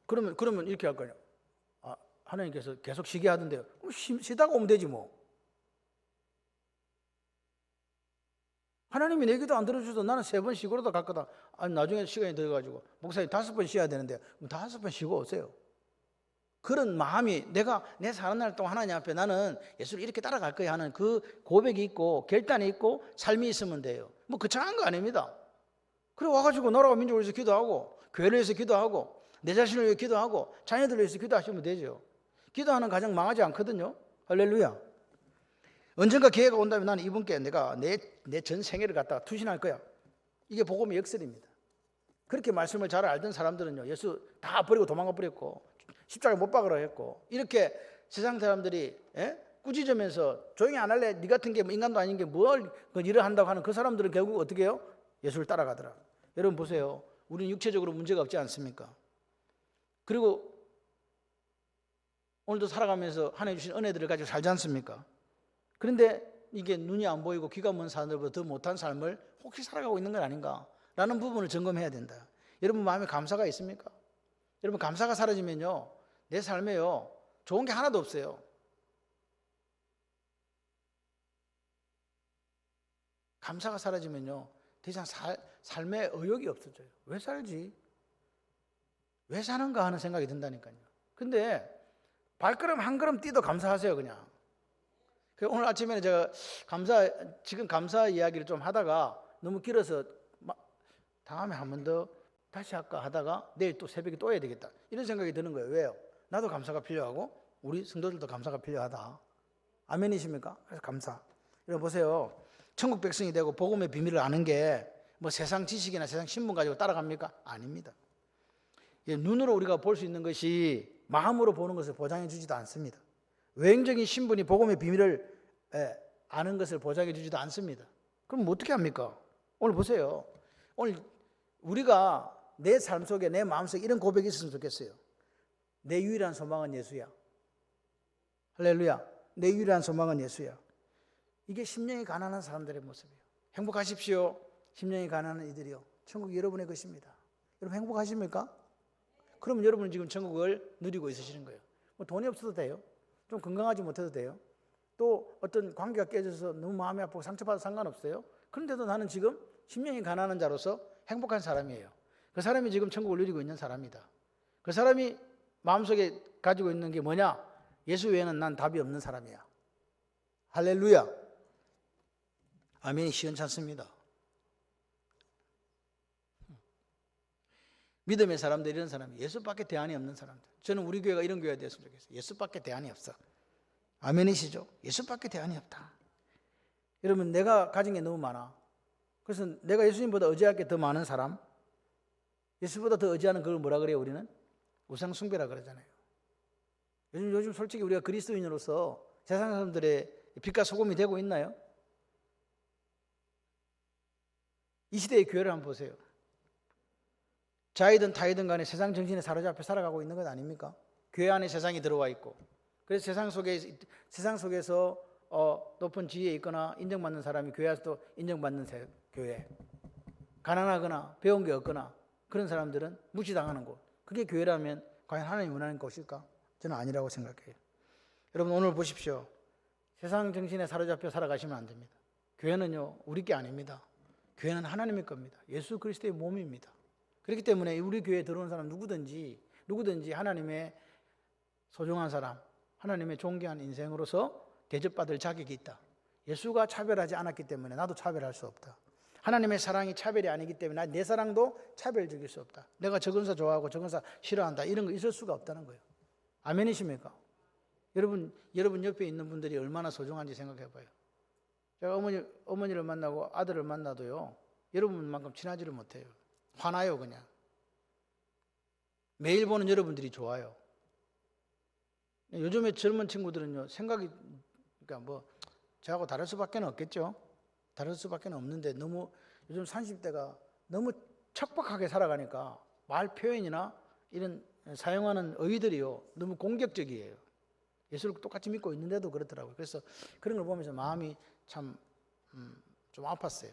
그러면 이렇게 할 거예요. 아, 하나님께서 계속 쉬게 하던데요. 그럼 쉬다가 오면 되지 뭐. 하나님이 내 기도 안 들어주셔도 나는 3번 쉬고라도 갈 거다. 아니, 나중에 시간이 들어가지고 목사님 5번 쉬어야 되는데 그럼 5번 쉬고 오세요. 그런 마음이 내가 내 사는 날 동안 하나님 앞에 나는 예수를 이렇게 따라갈 거야 하는 그 고백이 있고 결단이 있고 삶이 있으면 돼요. 뭐 거창한 거 아닙니다. 그래 와가지고 나라와 민족을 위해서 기도하고 교회를 위해서 기도하고 내 자신을 위해 기도하고 자녀들을 위해서 기도하시면 되죠. 기도하는 가정 망하지 않거든요. 할렐루야. 언젠가 기회가 온다면 나는 이분께 내가 내 전 생애를 갖다가 투신할 거야. 이게 복음의 역설입니다. 그렇게 말씀을 잘 알던 사람들은요, 예수 다 버리고 도망가 버렸고 십자가에 못 박으라 했고, 이렇게 세상 사람들이 꾸짖으면서 조용히 안 할래? 네 같은 게 인간도 아닌 게 뭘 일을 한다고 하는 그 사람들은 결국 어떻게 해요? 예수를 따라가더라. 여러분 보세요. 우리는 육체적으로 문제가 없지 않습니까? 그리고 오늘도 살아가면서 하나님 주신 은혜들을 가지고 살지 않습니까? 그런데 이게 눈이 안 보이고 귀가 먼 사람들보다 더 못한 삶을 혹시 살아가고 있는 건 아닌가? 라는 부분을 점검해야 된다. 여러분 마음에 감사가 있습니까? 여러분 감사가 사라지면요, 내 삶에요 좋은 게 하나도 없어요. 감사가 사라지면요 더 이상 삶의 의욕이 없어져요. 왜 살지? 왜 사는가 하는 생각이 든다니까요. 근데 발걸음 한 걸음 뛰도 감사하세요. 그냥 오늘 아침에 제가 지금 감사 이야기를 좀 하다가 너무 길어서 다음에 한 번 더 다시 할까 하다가 내일 또 새벽에 또 해야 되겠다 이런 생각이 드는 거예요. 왜요? 나도 감사가 필요하고 우리 성도들도 감사가 필요하다. 아멘이십니까? 그래서 감사. 여러분 보세요. 천국 백성이 되고 복음의 비밀을 아는 게 뭐 세상 지식이나 세상 신문 가지고 따라갑니까? 아닙니다. 눈으로 우리가 볼 수 있는 것이 마음으로 보는 것을 보장해 주지도 않습니다. 외형적인 신분이 복음의 비밀을 아는 것을 보장해 주지도 않습니다. 그럼 어떻게 합니까? 오늘 보세요. 오늘 우리가 내 삶 속에 내 마음 속에 이런 고백이 있었으면 좋겠어요. 내 유일한 소망은 예수야. 할렐루야. 내 유일한 소망은 예수야. 이게 심령이 가난한 사람들의 모습이에요. 행복하십시오. 심령이 가난한 이들이요, 천국이 여러분의 것입니다. 여러분 행복하십니까? 그러면 여러분은 지금 천국을 누리고 있으시는 거예요. 뭐 돈이 없어도 돼요. 좀 건강하지 못해도 돼요. 또 어떤 관계가 깨져서 너무 마음이 아프고 상처받아도 상관없어요. 그런데도 나는 지금 심령이 가난한 자로서 행복한 사람이에요. 그 사람이 지금 천국을 누리고 있는 사람이다. 그 사람이 마음속에 가지고 있는 게 뭐냐? 예수 외에는 난 답이 없는 사람이야. 할렐루야. 아멘이 시원찮습니다. 믿음의 사람들, 이런 사람이 예수밖에 대안이 없는 사람들. 저는 우리 교회가 이런 교회가 되었으면 좋겠어요. 예수밖에 대안이 없어. 아멘이시죠? 예수밖에 대안이 없다. 여러분 내가 가진 게 너무 많아. 그래서 내가 예수님보다 의지할 게 더 많은 사람, 예수보다 더 의지하는 그걸 뭐라 그래요? 우리는 우상 숭배라 그러잖아요. 요즘 솔직히 우리가 그리스도인으로서 세상 사람들의 빛과 소금이 되고 있나요? 이 시대의 교회를 한번 보세요. 자이든 타이든 간에 세상 정신에 사로잡혀 살아가고 있는 것 아닙니까? 교회 안에 세상이 들어와 있고, 그래서 세상 속에서 높은 지위에 있거나 인정받는 사람이 교회에서도 인정받는 교회, 가난하거나 배운 게 없거나 그런 사람들은 무시당하는 곳, 그게 교회라면 과연 하나님이 원하는 곳일까? 저는 아니라고 생각해요. 여러분 오늘 보십시오. 세상 정신에 사로잡혀 살아가시면 안 됩니다. 교회는요 우리 게 아닙니다. 교회는 하나님의 겁니다. 예수 그리스도의 몸입니다. 그렇기 때문에 우리 교회에 들어오는 사람 누구든지 하나님의 소중한 사람, 하나님의 존귀한 인생으로서 대접받을 자격이 있다. 예수가 차별하지 않았기 때문에 나도 차별할 수 없다. 하나님의 사랑이 차별이 아니기 때문에 내 사랑도 차별적일 수 없다. 내가 저건사 좋아하고 저건사 싫어한다, 이런 거 있을 수가 없다는 거예요. 아멘이십니까? 여러분 옆에 있는 분들이 얼마나 소중한지 생각해 봐요. 제가 어머니를 만나고 아들을 만나도요 여러분만큼 친하지를 못해요. 화나요. 그냥 매일 보는 여러분들이 좋아요. 요즘에 젊은 친구들은요 생각이, 그러니까 뭐 저하고 다를 수밖에 없겠죠. 다를 수밖에 없는데 너무 요즘 30대가 너무 척박하게 살아가니까 말 표현이나 이런 사용하는 어휘들이요 너무 공격적이에요. 예수를 똑같이 믿고 있는데도 그렇더라고요. 그래서 그런 걸 보면서 마음이 참 좀 아팠어요.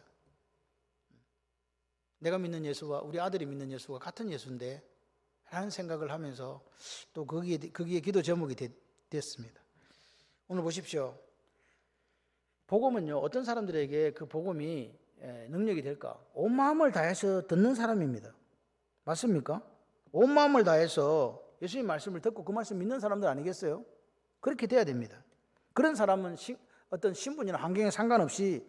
내가 믿는 예수와 우리 아들이 믿는 예수가 같은 예수인데 라는 생각을 하면서 또 거기에 기도 제목이 됐습니다. 오늘 보십시오. 복음은요, 어떤 사람들에게 그 복음이 능력이 될까? 온 마음을 다해서 듣는 사람입니다. 맞습니까? 온 마음을 다해서 예수님 말씀을 듣고 그 말씀 믿는 사람들 아니겠어요? 그렇게 돼야 됩니다. 그런 사람은 어떤 신분이나 환경에 상관없이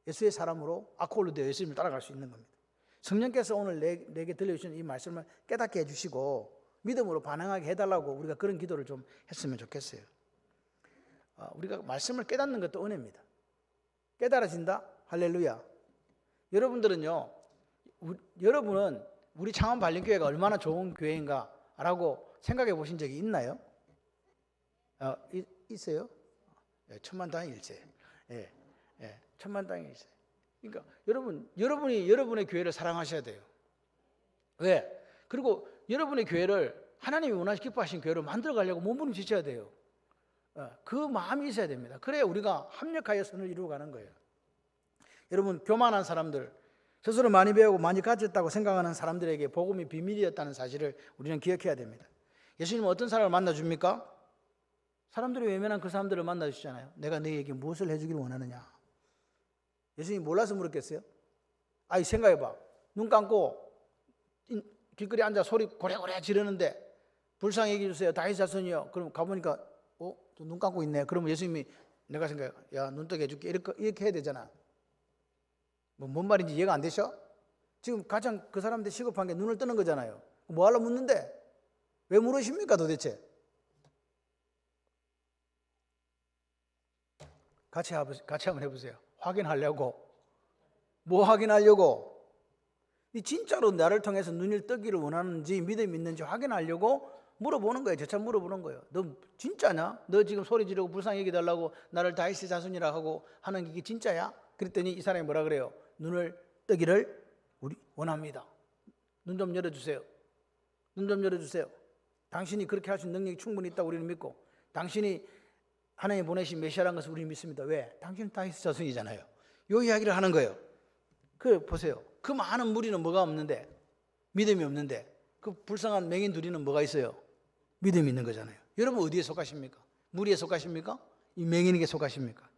예수의 사람으로 아콜로 되어 예수님을 따라갈 수 있는 겁니다. 성령께서 오늘 내게 들려주신 이 말씀을 깨닫게 해주시고 믿음으로 반응하게 해달라고 우리가 그런 기도를 좀 했으면 좋겠어요. 우리가 말씀을 깨닫는 것도 은혜입니다. 깨달아진다? 할렐루야. 여러분들은요, 여러분은 우리 창원 발림교회가 얼마나 좋은 교회인가라고 생각해 보신 적이 있나요? 있어요? 천만다행일세. 천만다행일세. 그러니까 여러분이 여러분의 교회를 사랑하셔야 돼요. 왜? 그리고 여러분의 교회를 하나님이 원하시 기뻐하신 교회로 만들어 가려고 몸부림치셔야 돼요. 그 마음이 있어야 됩니다. 그래야 우리가 합력하여 선을 이루어 가는 거예요. 여러분, 교만한 사람들, 스스로 많이 배우고 많이 가졌다고 생각하는 사람들에게 복음이 비밀이었다는 사실을 우리는 기억해야 됩니다. 예수님은 어떤 사람을 만나줍니까? 사람들이 외면한 그 사람들을 만나주시잖아요. 내가 너희에게 무엇을 해주기를 원하느냐. 예수님이 몰라서 물었겠어요? 아이, 생각해봐. 눈 감고 길거리 앉아 소리 고래고래 지르는데 불쌍히 여겨 주세요. 다윗 자손이요. 그럼 가보니까 눈 감고 있네. 그러면 예수님이 내가 생각해, 야, 눈 뜨게 해줄게. 이렇게 해야 되잖아. 뭔 말인지 이해가 안 되셔? 지금 가장 그 사람한테 시급한 게 눈을 뜨는 거잖아요. 뭐 하려고 묻는데? 왜 물으십니까 도대체? 같이 한번 해보세요. 확인하려고. 뭐 확인하려고? 이 진짜로 나를 통해서 눈을 뜨기를 원하는지 믿음이 있는지 확인하려고 물어보는 거예요. 저차 물어보는 거예요. 너 진짜냐? 너 지금 소리 지르고 불쌍히 여기달라고 나를 다윗의 자손이라 하고 하는 게 이게 진짜야? 그랬더니 이 사람이 뭐라 그래요? 눈을 뜨기를 우리 원합니다. 눈 좀 열어주세요. 눈 좀 열어주세요. 당신이 그렇게 할 수 있는 능력이 충분히 있다고 우리는 믿고 당신이 하나님 보내신 메시아라는 것을 우리는 믿습니다. 왜? 당신은 다윗의 자손이잖아요. 이 이야기를 하는 거예요. 그 보세요. 그 많은 무리는 뭐가 없는데, 믿음이 없는데 그 불쌍한 맹인 둘이는 뭐가 있어요? 믿음이 있는 거잖아요. 여러분 어디에 속하십니까? 무리에 속하십니까? 이 맹인에게 속하십니까?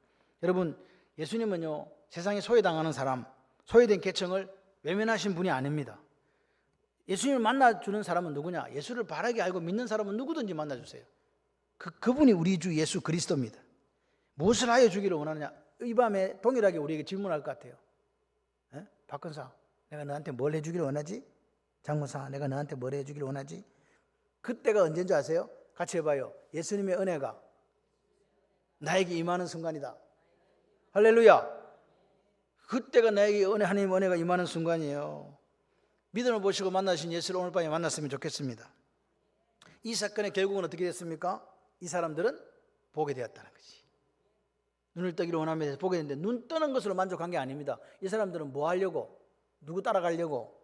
여러분, 예수님은요, 세상에 소외당하는 사람, 소외된 계층을 외면하신 분이 아닙니다. 예수님을 만나주는 사람은 누구냐? 예수를 바라게 알고 믿는 사람은 누구든지 만나주세요. 그분이 우리 주 예수 그리스도입니다. 무엇을 하여 주기를 원하느냐? 이 밤에 동일하게 우리에게 질문할 것 같아요. 박근사, 내가 너한테 뭘 해주기를 원하지? 장모사, 내가 너한테 뭘 해주기를 원하지? 그때가 언제인지 아세요? 같이 해봐요. 예수님의 은혜가 나에게 임하는 순간이다. 할렐루야. 그때가 나에게 하나님 은혜가 임하는 순간이에요. 믿음을 보시고 만나신 예수를 오늘 밤에 만났으면 좋겠습니다. 이 사건의 결국은 어떻게 됐습니까? 이 사람들은 보게 되었다는 거지. 눈을 뜨기를 원하면서 보게 됐는데 눈 뜨는 것으로 만족한 게 아닙니다. 이 사람들은 뭐 하려고? 누구 따라가려고?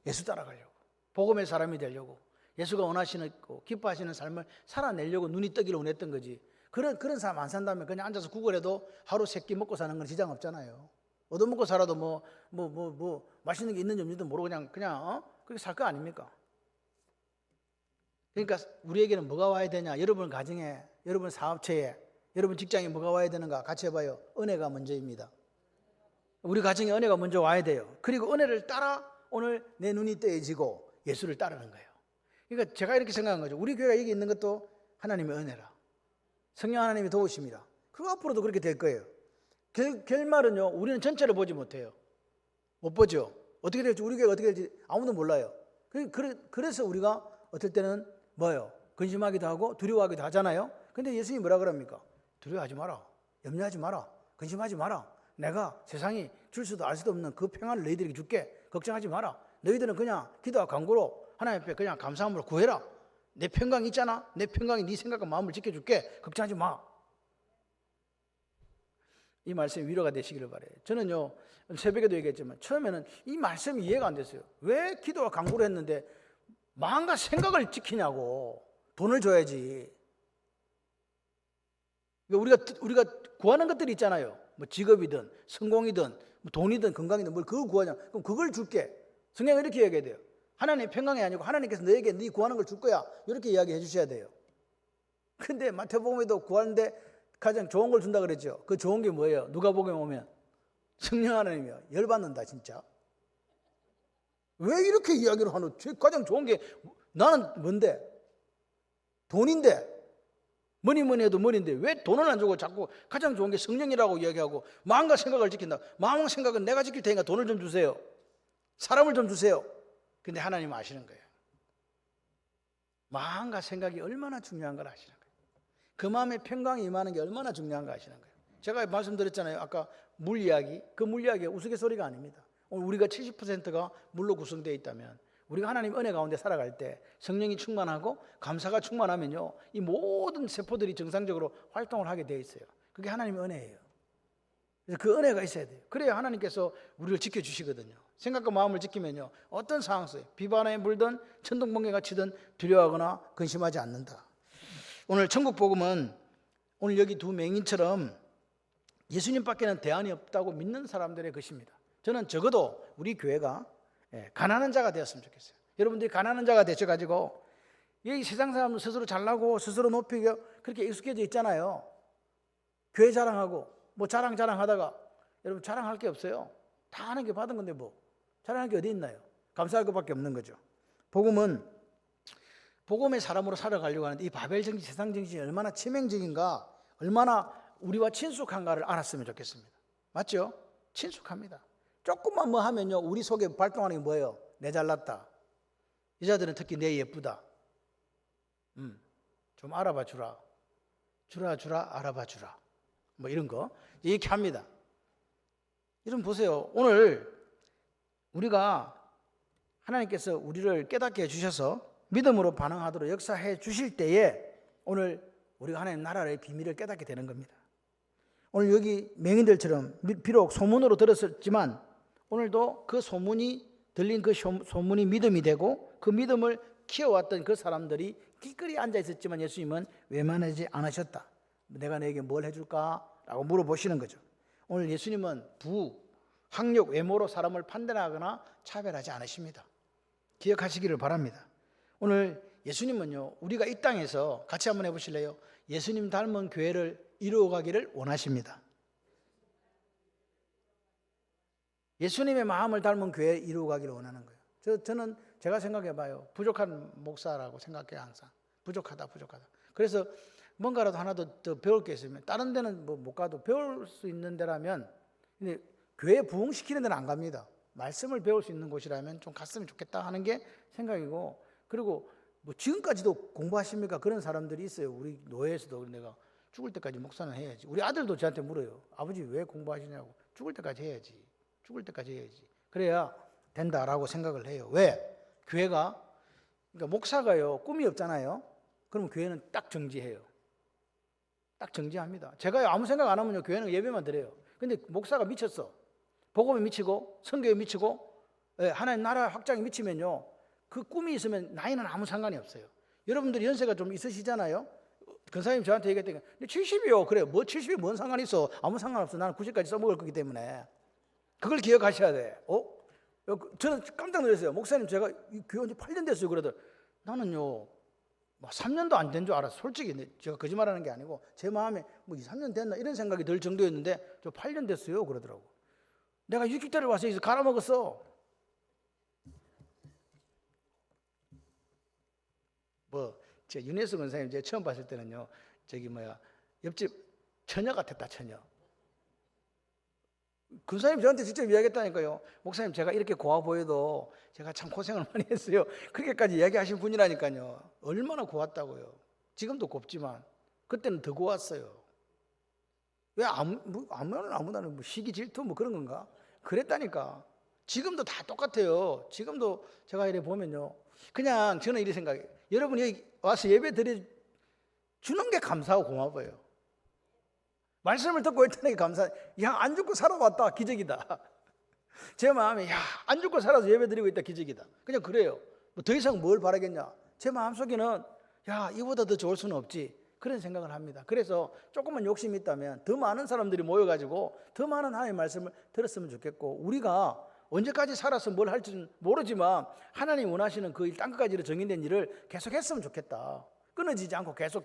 예수 따라가려고. 복음의 사람이 되려고. 예수가 원하시는 기뻐하시는 삶을 살아내려고 눈이 뜨기를 원했던 거지. 그런 사람 안 산다면 그냥 앉아서 구걸해도 하루 세 끼 먹고 사는 건 지장 없잖아요. 얻어먹고 살아도 뭐 맛있는 게 있는지 없는지도 모르고 그냥 그렇게 살 거 아닙니까? 그러니까 우리에게는 뭐가 와야 되냐? 여러분 가정에, 여러분 사업체에, 여러분 직장에 뭐가 와야 되는가? 같이 해봐요. 은혜가 먼저입니다. 우리 가정에 은혜가 먼저 와야 돼요. 그리고 은혜를 따라 오늘 내 눈이 뜨여지고 예수를 따르는 거예요. 그러니까 제가 이렇게 생각한 거죠. 우리 교회가 여기 있는 것도 하나님의 은혜라. 성령 하나님이 도우십니다. 그거 앞으로도 그렇게 될 거예요. 결말은요, 우리는 전체를 보지 못해요. 못 보죠. 어떻게 될지, 우리 교회가 어떻게 될지 아무도 몰라요. 그래서 우리가 어떨 때는 뭐예요? 근심하기도 하고 두려워하기도 하잖아요. 근데 예수님이 뭐라 그럽니까? 두려워하지 마라. 염려하지 마라. 근심하지 마라. 내가 세상이 줄 수도 알 수도 없는 그 평안을 너희들에게 줄게. 걱정하지 마라. 너희들은 그냥 기도와 간구로 하나님 앞에 그냥 감사함으로 구해라. 내 평강이 있잖아. 내 평강이 네 생각과 마음을 지켜줄게. 걱정하지 마. 이 말씀이 위로가 되시기를 바라요. 저는요, 새벽에도 얘기했지만 처음에는 이 말씀이 이해가 안 됐어요. 왜 기도와 간구를 했는데 마음과 생각을 지키냐고. 돈을 줘야지. 우리가 구하는 것들이 있잖아요. 뭐 직업이든 성공이든 뭐 돈이든 건강이든 뭘 그걸 구하냐. 그럼 그걸 줄게. 성경은 이렇게 이야기해야 돼요. 하나님의 평강이 아니고 하나님께서 너에게 네 구하는 걸 줄 거야. 이렇게 이야기해 주셔야 돼요. 근데 마태복음에도 구하는데 가장 좋은 걸 준다 그랬죠. 그 좋은 게 뭐예요? 누가복음에 오면 성령 하나님이요. 열받는다 진짜. 왜 이렇게 이야기를 하노? 가장 좋은 게 나는 뭔데? 돈인데. 뭐니 해도 뭐니인데 왜 돈을 안 주고 자꾸 가장 좋은 게 성령이라고 이야기하고 마음과 생각을 지킨다. 마음과 생각은 내가 지킬 테니까 돈을 좀 주세요. 사람을 좀 주세요. 근데 하나님은 아시는 거예요. 마음과 생각이 얼마나 중요한 걸 아시는 거예요. 그 마음에 평강이 임하는 게 얼마나 중요한 걸 아시는 거예요. 제가 말씀드렸잖아요. 아까 물 이야기. 그 물 이야기가 우스갯소리가 아닙니다. 오늘 우리가 70%가 물로 구성되어 있다면 우리가 하나님 은혜 가운데 살아갈 때 성령이 충만하고 감사가 충만하면요, 이 모든 세포들이 정상적으로 활동을 하게 되어 있어요. 그게 하나님의 은혜예요. 그래서 그 은혜가 있어야 돼요. 그래야 하나님께서 우리를 지켜주시거든요. 생각과 마음을 지키면요, 어떤 상황 속에 비바람에 물든 천둥번개가 치든 두려워하거나 근심하지 않는다. 오늘 천국 복음은 오늘 여기 두 맹인처럼 예수님밖에는 대안이 없다고 믿는 사람들의 것입니다. 저는 적어도 우리 교회가 가난한 자가 되었으면 좋겠어요. 여러분들이 가난한 자가 되셔가지고 이 세상 사람은 스스로 잘나고 스스로 높이고 그렇게 익숙해져 있잖아요. 교회 자랑하고 뭐 자랑하다가 여러분 자랑할 게 없어요. 다 하는 게 받은 건데 뭐 자랑할 게 어디 있나요? 감사할 것밖에 없는 거죠. 복음은 복음의 사람으로 살아가려고 하는데 이 바벨 정신, 세상 정신이 얼마나 치명적인가, 얼마나 우리와 친숙한가를 알았으면 좋겠습니다. 맞죠? 친숙합니다. 조금만 뭐 하면요, 우리 속에 발동하는 게 뭐예요? 내 잘났다. 여자들은 특히 내 예쁘다. 좀 알아봐 주라. 주라 알아봐 주라. 뭐 이런 거 이렇게 합니다. 여러분 보세요. 오늘 우리가 하나님께서 우리를 깨닫게 해주셔서 믿음으로 반응하도록 역사해 주실 때에 오늘 우리가 하나님 나라의 비밀을 깨닫게 되는 겁니다. 오늘 여기 맹인들처럼 비록 소문으로 들었지만 오늘도 그 소문이 들린 그 소문이 믿음이 되고 그 믿음을 키워왔던 그 사람들이 기꺼이 앉아 있었지만 예수님은 외면하지 않으셨다. 내가 너에게 뭘 해줄까? 라고 물어보시는 거죠. 오늘 예수님은 학력, 외모로 사람을 판단하거나 차별하지 않으십니다. 기억하시기를 바랍니다. 오늘 예수님은요, 우리가 이 땅에서 같이 한번 해보실래요? 예수님 닮은 교회를 이루어가기를 원하십니다. 예수님의 마음을 닮은 교회 이루어가기를 원하는 거예요. 저는 제가 생각해봐요. 부족한 목사라고 생각해요. 항상 부족하다. 그래서 뭔가라도 하나 더 배울 게 있으면 다른 데는 뭐 못 가도 배울 수 있는 데라면, 근데 교회 부흥시키는 데는 안 갑니다. 말씀을 배울 수 있는 곳이라면 좀 갔으면 좋겠다 하는 게 생각이고, 그리고 뭐 지금까지도 공부하십니까? 그런 사람들이 있어요. 우리 노예에서도. 내가 죽을 때까지 목사는 해야지. 우리 아들도 저한테 물어요. 아버지 왜 공부하시냐고. 죽을 때까지 해야지. 그래야 된다라고 생각을 해요. 왜? 교회가, 그러니까 목사가요, 꿈이 없잖아요. 그럼 교회는 딱 정지해요. 딱 정지합니다. 제가 아무 생각 안 하면요, 교회는 예배만 드려요. 근데 목사가 미쳤어. 복음에 미치고 선교에 미치고 하나님 나라 확장에 미치면요, 그 꿈이 있으면 나이는 아무 상관이 없어요. 여러분들이 연세가 좀 있으시잖아요. 근사님 저한테 얘기했더니 70이요. 그래, 뭐 70이 뭔 상관이 있어. 아무 상관없어. 나는 90까지 써먹을 거기 때문에. 그걸 기억하셔야 돼. 저는 깜짝 놀랐어요. 목사님, 제가 교회 온 지 8년 됐어요. 그러더니 나는요, 3년도 안 된 줄 알았어. 솔직히 제가 거짓말하는 게 아니고 제 마음에 뭐 2, 3년 됐나 이런 생각이 들 정도였는데 저 8년 됐어요. 그러더라고. 내가 60대를 와서 여기서 갈아먹었어. 제 윤혜수 권사님 제가 처음 봤을 때는요, 옆집 처녀 같았다, 처녀. 권사님 저한테 직접 이야기했다니까요. 목사님, 제가 이렇게 고와 보여도 제가 참 고생을 많이 했어요. 그렇게까지 이야기하신 분이라니까요. 얼마나 고왔다고요. 지금도 곱지만 그때는 더 고왔어요. 왜 아무나 뭐 시기 질투 뭐 그런 건가? 그랬다니까. 지금도 다 똑같아요. 지금도 제가 이래 보면요, 그냥 저는 이렇게 생각해요. 여러분이 여기 와서 예배 드려주는 게 감사하고 고마워요. 말씀을 듣고 있다는 게 감사. 야, 안 죽고 살아왔다. 기적이다. 제 마음에, 야, 안 죽고 살아서 예배 드리고 있다. 기적이다. 그냥 그래요. 뭐 더 이상 뭘 바라겠냐. 제 마음속에는, 야, 이보다 더 좋을 수는 없지. 그런 생각을 합니다. 그래서 조금만 욕심이 있다면 더 많은 사람들이 모여가지고 더 많은 하나님의 말씀을 들었으면 좋겠고, 우리가 언제까지 살아서 뭘 할지는 모르지만 하나님 원하시는 그 일, 땅끝까지로 정의된 일을 계속 했으면 좋겠다. 끊어지지 않고 계속.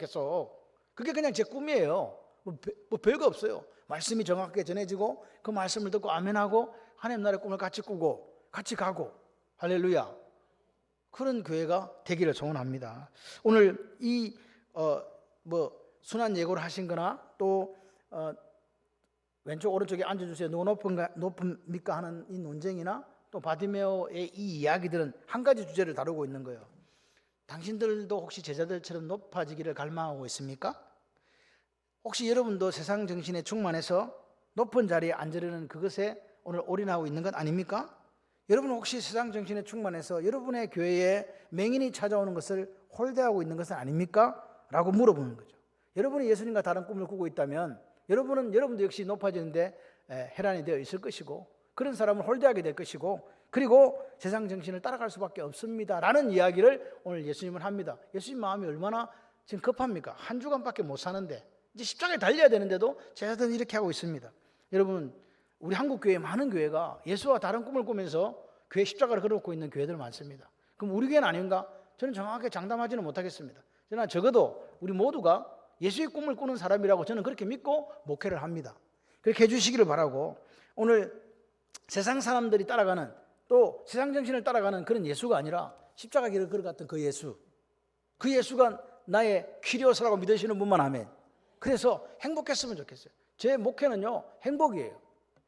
그게 그냥 제 꿈이에요. 뭐 별거 없어요. 말씀이 정확하게 전해지고 그 말씀을 듣고 아멘하고 하나님 나라의 꿈을 같이 꾸고 같이 가고 할렐루야. 그런 교회가 되기를 소원합니다. 오늘 이 순환 예고를 하신 거나 또 왼쪽 오른쪽에 앉아주세요. 누가 높습니까 하는 이 논쟁이나 또 바디메오의 이 이야기들은 한 가지 주제를 다루고 있는 거예요. 당신들도 혹시 제자들처럼 높아지기를 갈망하고 있습니까? 혹시 여러분도 세상 정신에 충만해서 높은 자리에 앉으려는 그것에 오늘 올인하고 있는 것 아닙니까? 여러분 혹시 세상 정신에 충만해서 여러분의 교회에 맹인이 찾아오는 것을 홀대하고 있는 것은 아닙니까? 라고 물어보는 거죠. 여러분이 예수님과 다른 꿈을 꾸고 있다면 여러분도 역시 높아지는데 혈안이 되어 있을 것이고 그런 사람을 홀대하게 될 것이고 그리고 세상 정신을 따라갈 수밖에 없습니다 라는 이야기를 오늘 예수님은 합니다. 예수님 마음이 얼마나 지금 급합니까? 한 주간밖에 못 사는데 이제 십자가에 달려야 되는데도 제자들은 이렇게 하고 있습니다. 여러분 우리 한국 교회 많은 교회가 예수와 다른 꿈을 꾸면서 교회 십자가를 걸어놓고 있는 교회들 많습니다. 그럼 우리 교회는 아닌가? 저는 정확하게 장담하지는 못하겠습니다. 그러나 적어도 우리 모두가 예수의 꿈을 꾸는 사람이라고 저는 그렇게 믿고 목회를 합니다. 그렇게 해주시기를 바라고 오늘 세상 사람들이 따라가는 또 세상 정신을 따라가는 그런 예수가 아니라 십자가 길을 걸어갔던 그 예수가 나의 퀴리오스라고 믿으시는 분만 아멘. 그래서 행복했으면 좋겠어요. 제 목회는요 행복이에요.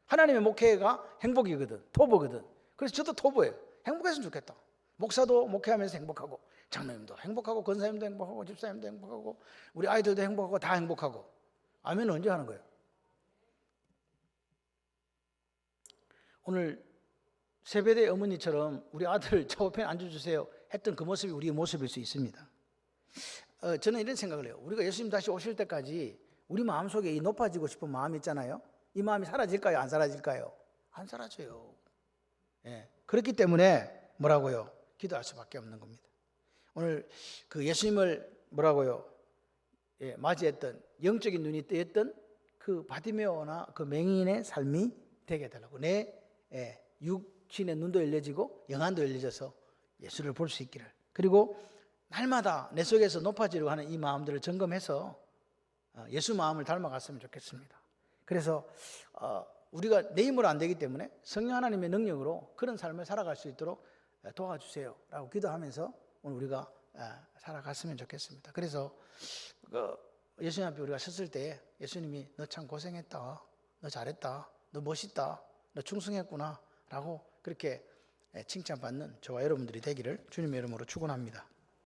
하나님의 목회가 행복이거든, 토보거든. 그래서 저도 토보예요. 행복했으면 좋겠다. 목사도 목회하면서 행복하고 장로님도 행복하고 권사님도 행복하고 집사님도 행복하고 우리 아이들도 행복하고 다 행복하고. 아멘은 언제 하는 거예요? 오늘 세배대 어머니처럼 우리 아들 좌우편에 앉아주세요 했던 그 모습이 우리의 모습일 수 있습니다. 저는 이런 생각을 해요. 우리가 예수님 다시 오실 때까지 우리 마음속에 이 높아지고 싶은 마음이 있잖아요. 이 마음이 사라질까요? 안 사라질까요? 안 사라져요. 그렇기 때문에 뭐라고요? 기도할 수밖에 없는 겁니다. 오늘 그 예수님을 뭐라고요? 맞이했던 영적인 눈이 뜨였던 그 바디메오나 그 맹인의 삶이 되게 해달라고. 내 육신의 눈도 열려지고 영안도 열려져서 예수를 볼 수 있기를. 그리고 날마다 내 속에서 높아지려고 하는 이 마음들을 점검해서 예수 마음을 닮아갔으면 좋겠습니다. 그래서 우리가 내 힘으로 안 되기 때문에 성령 하나님의 능력으로 그런 삶을 살아갈 수 있도록 도와주세요 라고 기도하면서 오늘 우리가 살아갔으면 좋겠습니다. 그래서 예수님 앞에 우리가 섰을 때 예수님이 너 참 고생했다, 너 잘했다, 너 멋있다, 너 충성했구나 라고 그렇게 칭찬받는 저와 여러분들이 되기를 주님의 이름으로 축원합니다.